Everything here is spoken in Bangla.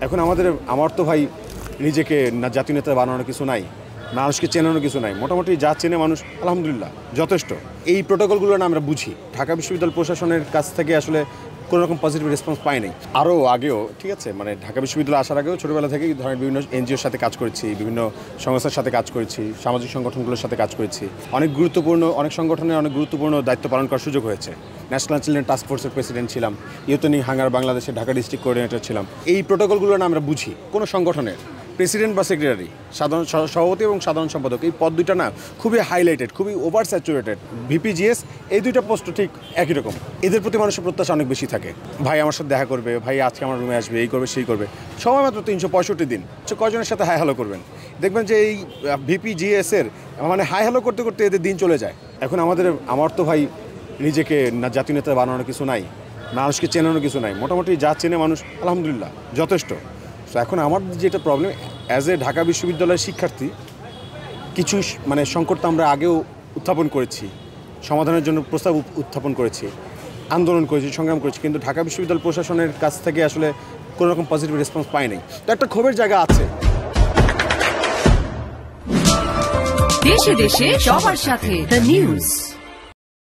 এখন আমার তো ভাই নিজেকে না জাতীয় নেতা বানানোর কিছু নাই, মানুষকে চেনানোর কিছু নাই। মোটামুটি যা চেনে মানুষ আলহামদুলিল্লাহ যথেষ্ট। এই প্রোটোকলগুলো না আমরা বুঝি। ঢাকা বিশ্ববিদ্যালয় প্রশাসনের কাছ থেকে আসলে কোনো রকম পজিটিভ রেসপন্স পাই নাই। আরও আগেও ঠিক আছে, মানে ঢাকা বিশ্ববিদ্যালয় আসার আগেও ছোটোবেলা থেকেই ধরেন বিভিন্ন এনজিওর সাথে কাজ করেছি, বিভিন্ন সংস্থার সাথে কাজ করেছি, সামাজিক সংগঠনগুলোর সাথে কাজ করেছি। অনেক সংগঠনের অনেক গুরুত্বপূর্ণ দায়িত্ব পালন করার সুযোগ হয়েছে। ন্যাশনাল চিলড্রেন টাস্ক ফোর্সের প্রেসিডেন্ট ছিলাম, ইউথনি হাঙ্গার বাংলাদেশের ঢাকা ডিস্ট্রিক্ট কোঅর্ডিনেটর ছিলাম। এই প্রোটোকলগুলো না আমরা বুঝি। কোনো সংগঠনের প্রেসিডেন্ট বা সেক্রেটারি, সাধারণ সভাপতি এবং সাধারণ সম্পাদক, এই পদ দুইটা না খুবই হাইলাইটেড, খুবই ওভার স্যাচুরেটেড। ভিপিজিএস এই দুইটা পোস্ট ঠিক একই রকম। এদের প্রতি মানুষের প্রত্যাশা অনেক বেশি থাকে। ভাই আমার সাথে দেখা করবে, ভাই আজকে আমার রুমে আসবে, এই করবে সেই করবে। সময় মাত্র 365 দিন। কয়জনের সাথে হাই হ্যালো করবেন? দেখবেন যে এই ভিপিজিএসের মানে হাই হ্যালো করতে করতে এদের দিন চলে যায়। এখন আমার তো ভাই নিজেকে না জাতীয় নেতা বানানোর কিছু নাই, মানুষকে চেনানোর কিছু নাই। মোটামুটি যা চেনে মানুষ আলহামদুলিল্লাহ যথেষ্ট। তো এখন আমার যেটা প্রবলেম, অ্যাজ এ ঢাকা বিশ্ববিদ্যালয়ের শিক্ষার্থী, কিছু মানে সংকট তো আমরা আগেও উত্থাপন করেছি, সমাধানের জন্য প্রস্তাব উত্থাপন করেছি, আন্দোলন করেছি, সংগ্রাম করেছি, কিন্তু ঢাকা বিশ্ববিদ্যালয় প্রশাসনের কাছ থেকে আসলে কোনো রকম পজিটিভ রেসপন্স পাই নাই। তো একটা ক্ষোভের জায়গা আছে। দেশে দেশে সবার সাথে দ্য নিউজ।